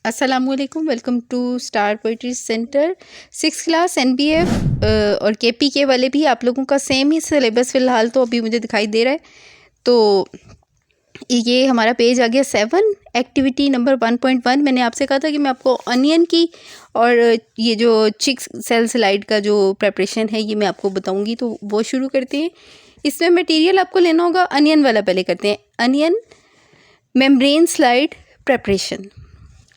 अस्सलामुअलैकुम, welcome to Star Poetry Centre. 6th class NBF और KPK वाले भी आप लोगों का सेम ही सिलेबस फ़िलहाल तो अभी मुझे दिखाई दे रहा है। तो ये हमारा पेज आ गया 7, एक्टिविटी नंबर 1.1। मैंने आपसे कहा था कि मैं आपको अनियन की और ये जो चिक सेल स्लाइड का जो प्रेपरेशन है ये मैं आपको बताऊंगी, तो वो शुरू करते हैं। इसमें मटेरियल आपको लेना होगा, अनियन वाला पहले करते हैं। Onion membrane slide preparation.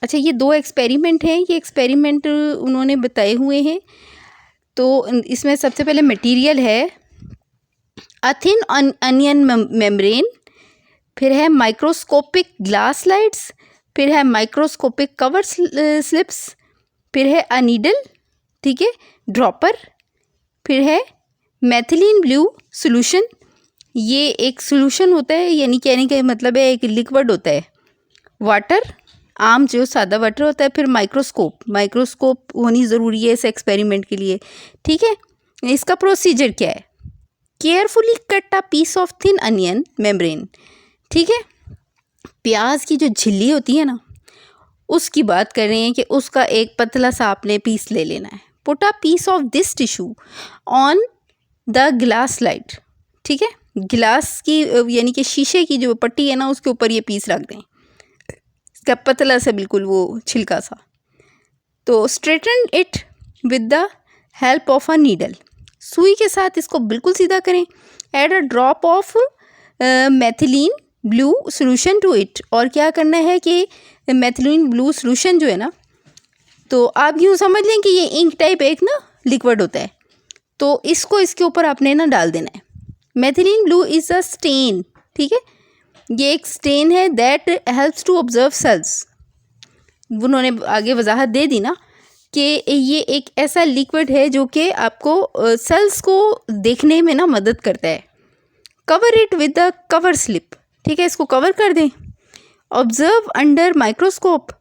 अच्छा, ये 2 एक्सपेरिमेंट हैं, ये एक्सपेरिमेंट उन्होंने बताए हुए हैं। तो इसमें सबसे पहले मटेरियल है अ थिन अनियन मेम्ब्रेन, फिर है माइक्रोस्कोपिक ग्लास स्लाइड्स, फिर है माइक्रोस्कोपिक कवर स्लिप्स, फिर है अ नीडल, ठीक है, ड्रॉपर, फिर है मेथिलीन ब्लू सॉल्यूशन। ये एक सॉल्यूशन होता है, यानी कहने का मतलब है एक लिक्विड होता है। वाटर, आम जो सादा वाटर होता है। फिर माइक्रोस्कोप होनी ज़रूरी है इस एक्सपेरिमेंट के लिए, ठीक है। इसका प्रोसीजर क्या है? Carefully cut a piece of thin onion membrane, ठीक है। प्याज की जो झिल्ली होती है ना, उसकी बात कर रहे हैं कि उसका एक पतला सा आपने पीस ले लेना है। Put a piece of this tissue on the glass slide, ठीक है। गिलास की यानी कि शीशे की जो पट्टी है ना, उसके ऊपर ये पीस रख दें, इसका पतला सा बिल्कुल वो छिलका सा। तो straighten it with the help of a needle, सुई के साथ इसको बिल्कुल सीधा करें। Add a drop of methylene blue solution to it, और क्या करना है कि मेथिलीन ब्लू सॉल्यूशन जो है ना, तो आप यूँ समझ लें कि ये इंक टाइप एक ना लिक्विड होता है, तो इसको इसके ऊपर आपने ना डाल देना है। Methylene blue is a stain, ठीक है, ये एक स्टेन है that helps to observe cells. उन्होंने आगे वजाहत दे दी ना कि ये एक ऐसा लिक्विड है जो कि आपको सेल्स को देखने में ना मदद करता है। Cover it with the cover slip, ठीक है, इसको कवर कर दें। Observe under microscope,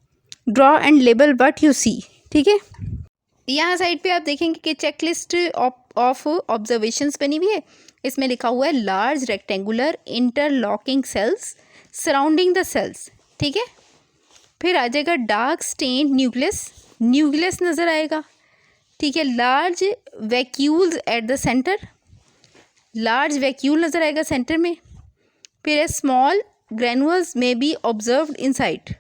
draw and label what you see, ठीक है। यहाँ साइड पे आप देखेंगे कि चेकलिस्ट ऑफ ऑब्जर्वेशंस बनी हुई है। इसमें लिखा हुआ है large rectangular interlocking cells surrounding the cells, ठीक है। फिर आ जाएगा डार्क स्टेन न्यूक्लियस नज़र आएगा, ठीक है। Large vacuoles at the centre, large vacuole नज़र आएगा सेंटर में। फिर small granules may be observed inside,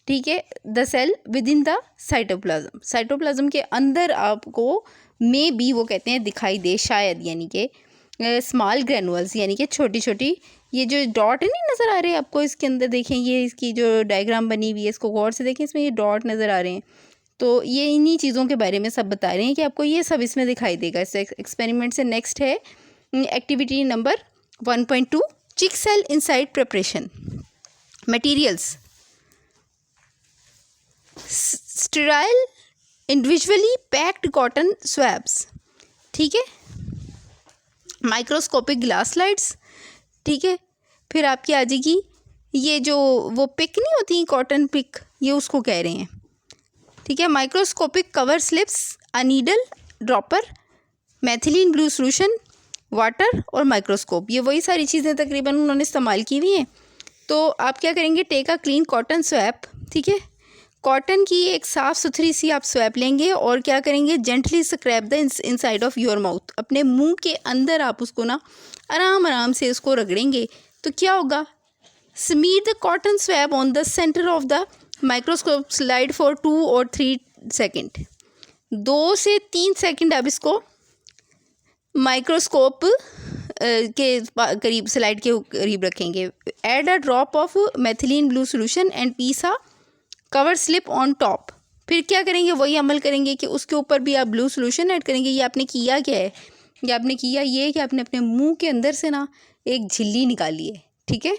ठीक है, the cell within the cytoplasm के अंदर आपको में बी वो कहते हैं दिखाई दे शायद, यानी कि स्मॉल ग्रेनुअल्स यानी कि छोटी छोटी ये जो डॉट नहीं नज़र आ रहे हैं आपको इसके अंदर, देखें ये इसकी जो डायग्राम बनी हुई है इसको गौर से देखें, इसमें ये डॉट नज़र आ रहे हैं। तो ये इन्हीं चीज़ों के बारे में सब बता रहे हैं कि आपको ये सब इसमें दिखाई देगा इस एक्सपेरिमेंट से। नेक्स्ट है activity number 1.2, cheek cell inside preparation. Materials sterile individually packed cotton swabs, ठीक है। माइक्रोस्कोपिक ग्लास स्लाइड्स, ठीक है। फिर आपकी आ जाएगी ये जो वो पिक नहीं होती कॉटन पिक, ये उसको कह रहे हैं, ठीक है। Microscopic cover slips, a needle, dropper, methylene blue solution, water और माइक्रोस्कोप, ये वही सारी चीज़ें तकरीबन उन्होंने इस्तेमाल की हुई हैं। तो आप क्या करेंगे, take a clean cotton swab, ठीक है। कॉटन की एक साफ़ सुथरी सी आप स्वैप लेंगे और क्या करेंगे, gently scrap the inside of your mouth, अपने मुंह के अंदर आप उसको ना आराम आराम से उसको रगड़ेंगे। तो क्या होगा, smear the cotton swab on the centre of the microscope slide for 2 और 3 सेकेंड, 2 से 3 सेकेंड आप इसको माइक्रोस्कोप के करीब स्लाइड के करीब रखेंगे। Add a drop of methylene blue solution and piece a cover slip on top. फिर क्या करेंगे, वही अमल करेंगे कि उसके ऊपर भी आप ब्लू सॉल्यूशन ऐड करेंगे। ये आपने किया क्या है, ये आपने किया ये है कि आपने अपने मुंह के अंदर से ना एक झिल्ली निकाली है, ठीक है।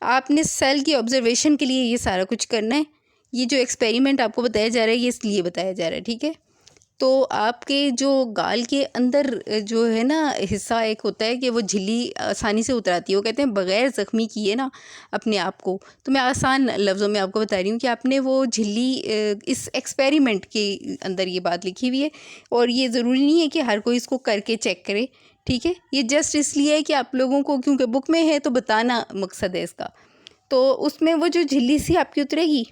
आपने सेल की ऑब्जर्वेशन के लिए ये सारा कुछ करना है। ये जो एक्सपेरिमेंट आपको बताया जा रहा है ये इसलिए बताया जा रहा है, ठीक है। तो आपके जो गाल के अंदर जो है ना हिस्सा एक होता है कि वो झिल्ली आसानी से उतराती है, वो कहते हैं बग़ैर ज़ख्मी किए ना अपने आप को। तो मैं आसान लफ्ज़ों में आपको बता रही हूँ कि आपने वो झिल्ली इस एक्सपेरिमेंट के अंदर ये बात लिखी हुई है, और ये ज़रूरी नहीं है कि हर कोई इसको करके चेक करे, ठीक है। ये जस्ट इसलिए है कि आप लोगों को, क्योंकि बुक में है तो बताना मकसद है इसका। तो उसमें वो जो झिल्ली सी आपकी उतरेगी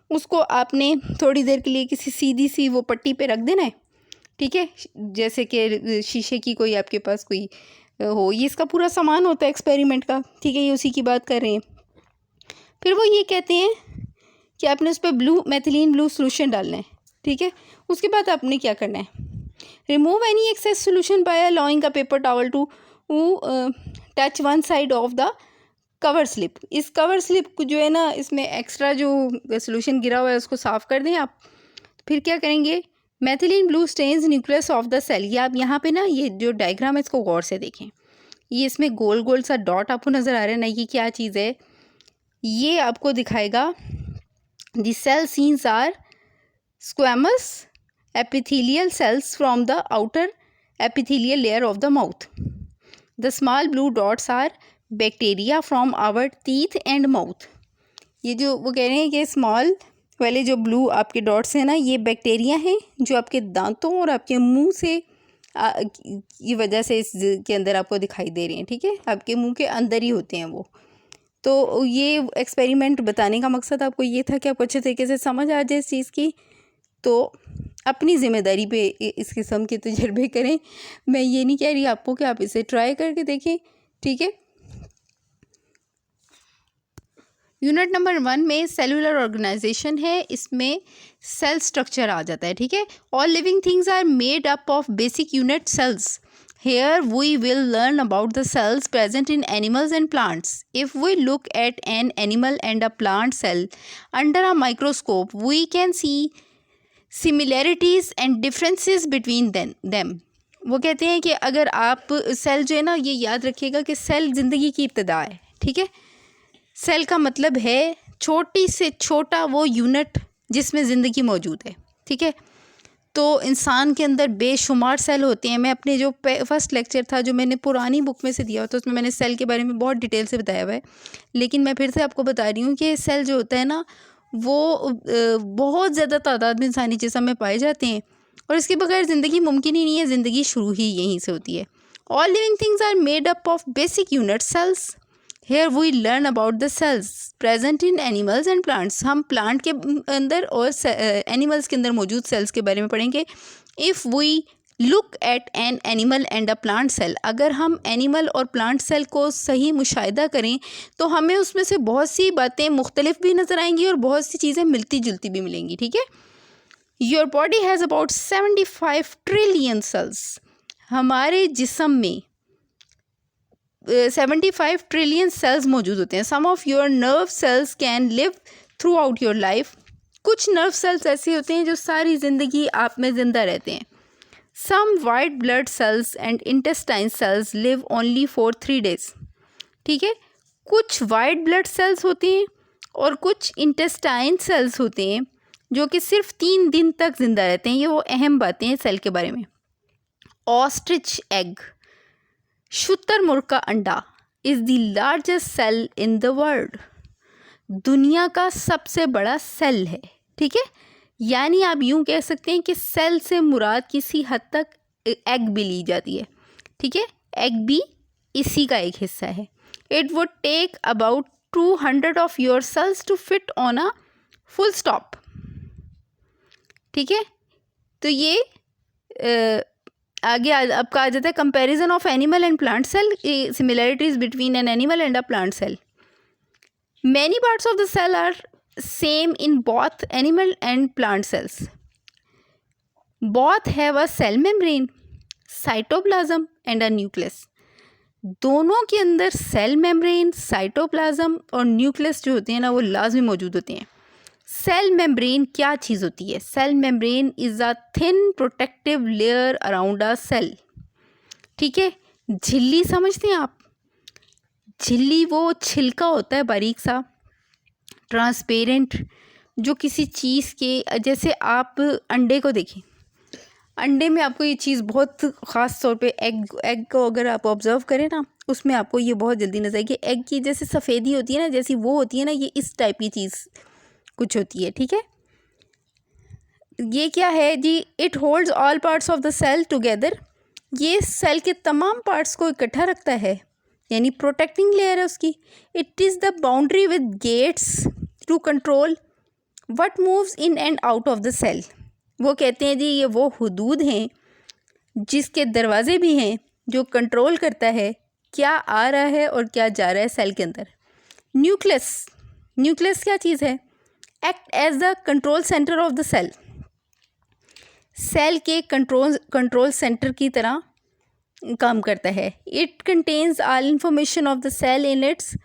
उसको आपने थोड़ी देर के लिए किसी सीधी सी वो पट्टी पे रख देना है, ठीक है। जैसे कि शीशे की कोई आपके पास कोई हो, ये इसका पूरा सामान होता है एक्सपेरिमेंट का, ठीक है, ये उसी की बात कर रहे हैं। फिर वो ये कहते हैं कि आपने उस पर मेथिलीन ब्लू सोल्यूशन डालना है, ठीक है। उसके बाद आपने क्या करना है, remove any excess solution by allowing a paper towel to touch one side of the cover slip. इस कवर स्लिप को जो है ना, इसमें एक्स्ट्रा जो सोल्यूशन गिरा हुआ है उसको साफ़ कर दें आप। फिर क्या करेंगे, methylene blue stains nucleus of the cell. ये आप यहाँ पे ना, ये जो डायग्राम है इसको गौर से देखें, ये इसमें गोल गोल सा डॉट आपको नज़र आ रहा है ना, ये क्या चीज़ है, ये आपको दिखाएगा the cell seen are squamous epithelial cells from the outer epithelial layer of the mouth. The small blue dots are bacteria from our teeth and mouth. ये जो वो कह रहे हैं कि स्मॉल वाले जो ब्लू आपके डॉट्स हैं ना, ये बैक्टीरिया हैं जो आपके दांतों और आपके मुंह से की वजह से इसके अंदर आपको दिखाई दे रही हैं, ठीक है, आपके मुंह के अंदर ही होते हैं वो। तो ये एक्सपेरिमेंट बताने का मकसद आपको ये था कि आपको अच्छे तरीके से समझ आ जाए इस चीज़ की, तो अपनी ज़िम्मेदारी पे इस किस्म के तजर्बे करें। मैं ये नहीं कह रही आपको कि आप इसे ट्राई करके देखें, ठीक है। यूनिट नंबर 1 में सेलुलर ऑर्गेनाइजेशन है, इसमें सेल स्ट्रक्चर आ जाता है, ठीक है। All living things are made up of basic unit cells. Here we will learn about the cells present in animals and plants. If we look at an animal and a plant cell under a microscope, we can see similarities and differences between them. वो कहते हैं कि अगर आप cell जो है ना, ये याद रखिएगा कि सेल ज़िंदगी की इब्तिदा है, ठीक है। सेल का मतलब है छोटी से छोटा वो यूनिट जिसमें ज़िंदगी मौजूद है, ठीक है। तो इंसान के अंदर बेशुमार सेल होते हैं। मैं अपने जो फर्स्ट लेक्चर था जो मैंने पुरानी बुक में से दिया था, उसमें मैंने सेल के बारे में बहुत डिटेल से बताया हुआ है, लेकिन मैं फिर से आपको बता रही हूँ कि सेल जो होता है ना, वो बहुत ज़्यादा तादाद में इंसानी जिस्म में पाए जाते हैं और इसके बगैर ज़िंदगी मुमकिन ही नहीं है। ज़िंदगी शुरू ही यहीं से होती है। All living things are made up of basic unit cells. Here we learn about the cells present in animals and plants. हम प्लांट के अंदर और एनिमल्स के अंदर मौजूद सेल्स के बारे में पढ़ेंगे। If we look at an animal and a plant cell, अगर हम एनिमल और प्लांट सेल को सही मुशाहिदा करें तो हमें उसमें से बहुत सी बातें मुख्तलिफ भी नज़र आएंगी और बहुत सी चीज़ें मिलती जुलती भी मिलेंगी, ठीक है। Your body has about 75 trillion cells. हमारे जिस्म में 75 ट्रिलियन सेल्स मौजूद होते हैं। Some of your nerve cells can live throughout your life. कुछ नर्व सेल्स ऐसे होते हैं जो सारी ज़िंदगी आप में ज़िंदा रहते हैं। Some white blood cells and intestine cells live only for 3 days. ठीक है, कुछ वाइट ब्लड सेल्स होते हैं और कुछ इंटेस्टाइन सेल्स होते हैं जो कि सिर्फ 3 दिन तक जिंदा रहते हैं। ये वो अहम बातें हैं सेल के बारे में। ऑस्ट्रिच एग, शुतुरमुर्ग का अंडा, is the largest cell in the world. दुनिया का सबसे बड़ा सेल है, ठीक है। यानी आप यूँ कह सकते हैं कि सेल से मुराद किसी हद तक एग भी ली जाती है, ठीक है। एग भी इसी का एक हिस्सा है। It would take about 200 of your cells to fit on a full stop, ठीक है। तो ये आगे आपका आ जाता है comparison of animal and plant cell, similarities between an animal and a plant cell. Many parts of the cell are same in both animal and plant cells. Both have a cell membrane, cytoplasm and a nucleus. दोनों के अंदर cell membrane, cytoplasm और nucleus जो होते हैं ना, वो लाजमी मौजूद होते हैं। सेल मेम्ब्रेन क्या चीज़ होती है? Cell membrane is a thin protective layer around a cell, ठीक है। झिल्ली समझते हैं आप? झिल्ली वो छिलका होता है बारीक सा, ट्रांसपेरेंट, जो किसी चीज़ के, जैसे आप अंडे को देखें, अंडे में आपको ये चीज़ बहुत ख़ास तौर पे एग को अगर आप ऑब्ज़र्व करें ना, उसमें आपको ये बहुत जल्दी नजर आएगी। एग की जैसे सफ़ेदी होती है ना, जैसी वो होती है ना, ये इस टाइप की चीज़ कुछ होती है, ठीक है। ये क्या है जी? It holds all parts of the cell together. ये सेल के तमाम पार्ट्स को इकट्ठा रखता है, यानी प्रोटेक्टिंग लेयर है उसकी। It is the boundary with gates to control what moves in and out of the cell, वो कहते हैं जी ये वो हुदूद हैं जिसके दरवाजे भी हैं जो कंट्रोल करता है क्या आ रहा है और क्या जा रहा है सेल के अंदर। न्यूक्लियस, न्यूक्लियस क्या चीज़ है? Act as the control centre of the cell, cell के कंट्रोल सेंटर की तरह काम करता है। It contains all information of the cell in its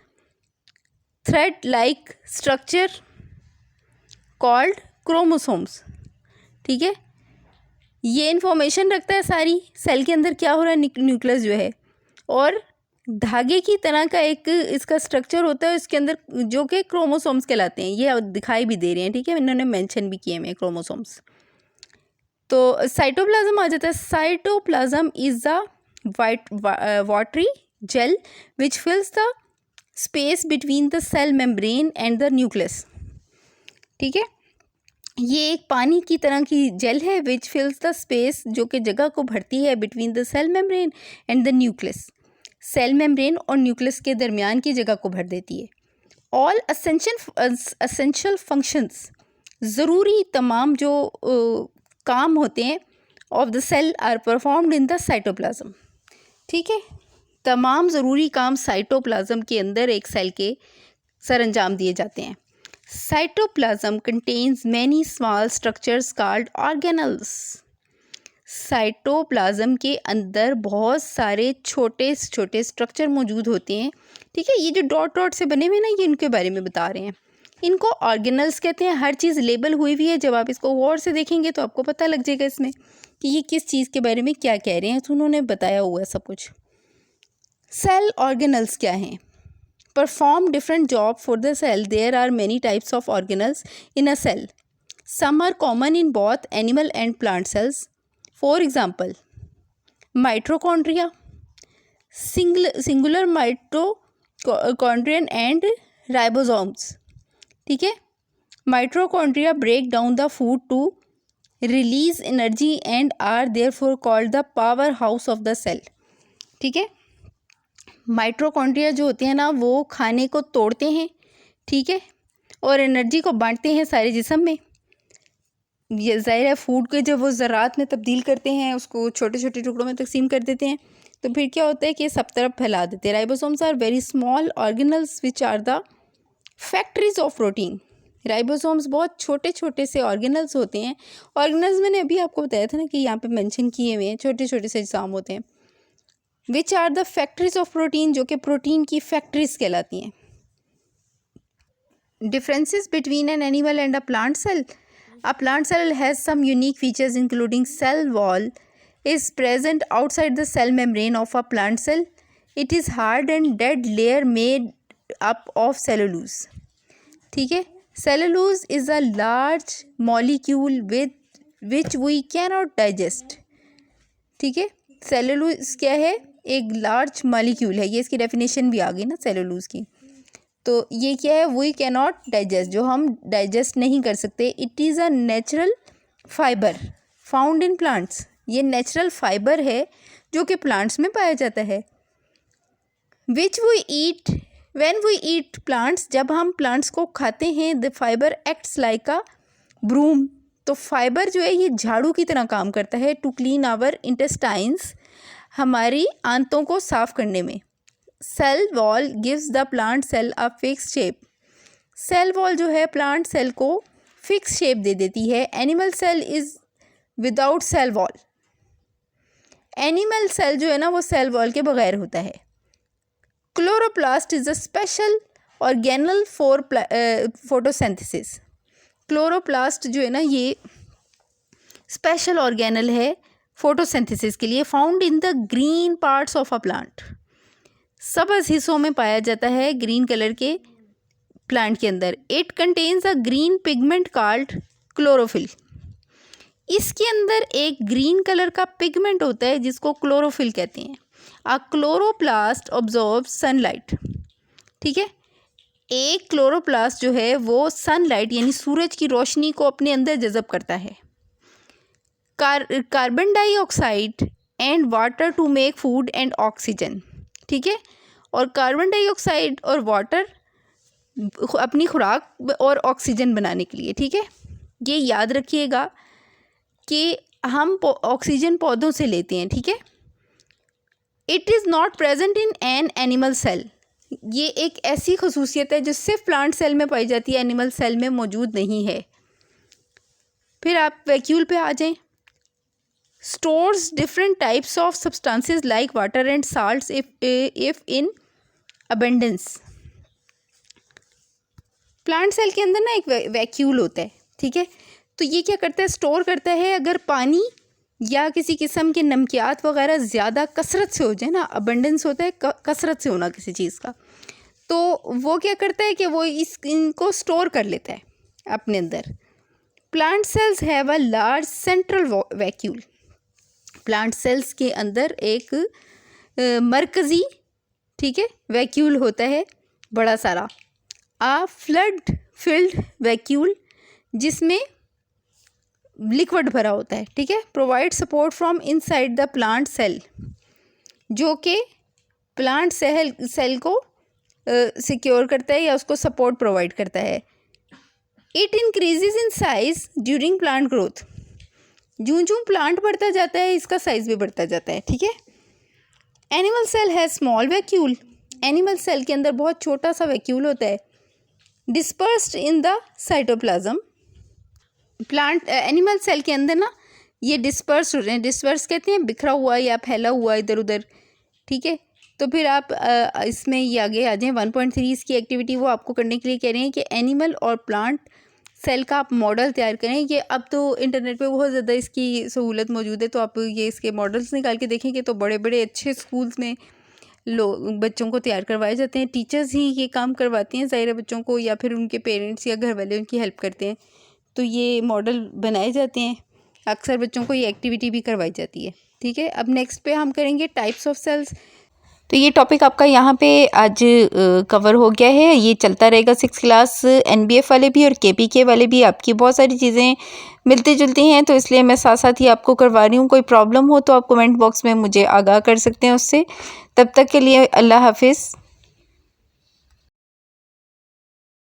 thread like structure called chromosomes. ठीक है, ये इंफॉर्मेशन रखता है सारी सेल के अंदर क्या हो रहा है, न्यूक्लियस जो है, और धागे की तरह का एक इसका स्ट्रक्चर होता है इसके अंदर जो कि क्रोमोसोम्स कहलाते हैं। ये दिखाई भी दे रहे हैं, ठीक है, इन्होंने मेंशन भी किए हैं क्रोमोसोम्स। तो साइटोप्लाज्म आ जाता है। Cytoplasm is the watery gel which fills the space between the cell membrane and the nucleus. ठीक है, ये एक पानी की तरह की जेल है विच फिल्स द स्पेस, जो कि जगह को भरती है between the cell membrane and the nucleus, cell membrane और न्यूक्लियस के दरमियान की जगह को भर देती है। ऑल असेंशियल फंक्शंस, ज़रूरी तमाम जो काम होते हैं of the cell are performed in the cytoplasm. ठीक है, तमाम ज़रूरी काम साइटोप्लाज्म के अंदर एक सेल के सरअंजाम दिए जाते हैं। Cytoplasm contains many small structures called organelles. Cytoplasm के अंदर बहुत सारे छोटे छोटे स्ट्रक्चर मौजूद होते हैं। ठीक है, ये जो डॉट डॉट से बने हुए ना, ये इनके बारे में बता रहे हैं। इनको ऑर्गेनल्स कहते हैं। हर चीज़ लेबल हुई हुई है, जब आप इसको गौर से देखेंगे तो आपको पता लग जाएगा इसमें कि ये किस चीज़ के बारे में क्या कह रहे हैं, तो उन्होंने बताया हुआ है सब कुछ। सेल ऑर्गेनल्स क्या हैं? Perform different job for the cell. There are many types of organelles in a cell. Some are common in both animal and plant cells. For example, mitochondria, singular mitochondrion and ribosomes. ठीक है, mitochondria break down the food to release energy and are therefore called the power house of the cell. ठीक है, mitochondria जो होते हैं ना, वो खाने को तोड़ते हैं, ठीक है, और एनर्जी को बांटते हैं सारे जिस्म में। ये ज़ाहिर है, फूड के जब वो ज़रात में तब्दील करते हैं, उसको छोटे छोटे टुकड़ों में तकसीम कर देते हैं, तो फिर क्या होता है कि सब तरफ फैला देते हैं। Ribosomes are very small organelles which are the factories of protein. Ribosomes बहुत छोटे छोटे से ऑर्गेनल्स होते हैं। ऑर्गेनल्स मैंने अभी आपको बताया था ना कि यहाँ पे मेंशन किए हुए हैं, छोटे छोटे से जिस्म होते हैं। Which are the factories of protein, जो कि प्रोटीन की फैक्ट्रीज कहलाती हैं। Differences between an animal and a plant cell. A plant cell has some unique features including cell wall is present outside the cell membrane of a plant cell. It is hard and dead layer made up of cellulose. ठीक है, cellulose is a large molecule with which we cannot digest. ठीक है, cellulose क्या है? एक large molecule है। ये इसकी डेफिनेशन भी आ गई ना सेलुलोज की। तो ये क्या है? वी कैनॉट डाइजेस्ट, जो हम डाइजेस्ट नहीं कर सकते। It is a natural fibre found in plants. ये नेचुरल फाइबर है जो कि प्लांट्स में पाया जाता है। Which we eat when we eat plants, जब हम प्लांट्स को खाते हैं, the fibre acts like a broom. तो फाइबर जो है ये झाड़ू की तरह काम करता है टू क्लीन आवर इंटेस्टाइन्स, हमारी आंतों को साफ करने में। Cell wall gives the plant cell a fix shape. Cell wall जो है प्लांट सेल को फिक्स शेप दे देती है। Animal cell is without cell wall. Animal cell जो है ना वो सेल वॉल के बगैर होता है। Chloroplast is a special organelle for photosynthesis. Chloroplast जो है ना ये स्पेशल ऑर्गेनल है फोटोसिंथेसिस के लिए। Found in the green parts of a plant. सब्ज हिस्सों में पाया जाता है ग्रीन कलर के प्लांट के अंदर। It contains a green pigment called chlorophyll. इसके अंदर एक ग्रीन कलर का पिगमेंट होता है जिसको क्लोरोफिल कहते हैं। अ क्लोरोप्लास्ट ऑब्जॉर्व सनलाइट। ठीक है, एक क्लोरोप्लास्ट जो है वो सनलाइट यानी सूरज की रोशनी को अपने अंदर जज़ब करता है। Carbon dioxide and water to make food and oxygen. ठीक है, और कार्बन डाइऑक्साइड और वाटर अपनी खुराक और ऑक्सीजन बनाने के लिए, ठीक है। ये याद रखिएगा कि हम ऑक्सीजन पौधों से लेते हैं, ठीक है। It is not present in an animal cell, ये एक ऐसी खसूसियत है जो सिर्फ प्लांट सेल में पाई जाती है, एनिमल सेल में मौजूद नहीं है। फिर आप वैक्यूल पे आ जाएं। Stores different types of substances like water and salts if in abundance. Plant cell के अंदर ना एक वैक्यूल होता है, ठीक है। तो ये क्या करता है, स्टोर करता है। अगर पानी या किसी किस्म के नमकियात वगैरह ज़्यादा कसरत से हो जाए ना, अबंडेंस होता है कसरत से होना किसी चीज़ का, तो वो क्या करता है कि वो इनको स्टोर कर लेता है अपने अंदर। Plant cells have a large central vacuole. Plant cells के अंदर एक मरकज़ी, ठीक है, वैक्यूल होता है बड़ा सारा। आ फ्लड फिल्ड वैक्यूल, जिसमें लिक्विड भरा होता है, ठीक है। Provide support from inside the plant cell, जो कि प्लांट सेल को सिक्योर करता है या उसको सपोर्ट प्रोवाइड करता है। It increases in size during plant growth. जूं जूं प्लांट बढ़ता जाता है इसका साइज भी बढ़ता जाता है, ठीक है। एनिमल सेल है स्मॉल वैक्यूल। एनिमल सेल के अंदर बहुत छोटा सा वैक्यूल होता है। Dispersed in the cytoplasm. Plant animal cell के अंदर ना ये डिस्पर्स हो रहे हैं। डिस्पर्स कहते हैं बिखरा हुआ या फैला हुआ इधर उधर, ठीक है। तो फिर आप इसमें ये आगे आ जाएं। 1.3 इसकी एक्टिविटी वो आपको करने के लिए कह रहे हैं कि एनिमल और प्लांट सेल का आप मॉडल तैयार करें। ये अब तो इंटरनेट पे बहुत ज़्यादा इसकी सहूलत मौजूद है, तो आप ये इसके मॉडल्स निकाल के देखेंगे तो बड़े बड़े अच्छे स्कूल्स में बच्चों को तैयार करवाए जाते हैं। टीचर्स ही ये काम करवाती हैं ज़ाहिर है बच्चों को, या फिर उनके पेरेंट्स या घर वाले उनकी हेल्प करते हैं। तो ये मॉडल बनाए जाते हैं, अक्सर बच्चों को ये एक्टिविटी भी करवाई जाती है, ठीक है। अब नेक्स्ट पे हम करेंगे टाइप्स ऑफ सेल्स। तो ये टॉपिक आपका यहाँ पे आज कवर हो गया है। ये चलता रहेगा 6th क्लास NBF वाले भी और KPK वाले भी। आपकी बहुत सारी चीज़ें मिलती जुलती हैं, तो इसलिए मैं साथ साथ ही आपको करवा रही हूँ। कोई प्रॉब्लम हो तो आप कमेंट बॉक्स में मुझे आगाह कर सकते हैं उससे। तब तक के लिए अल्लाह हाफिज़।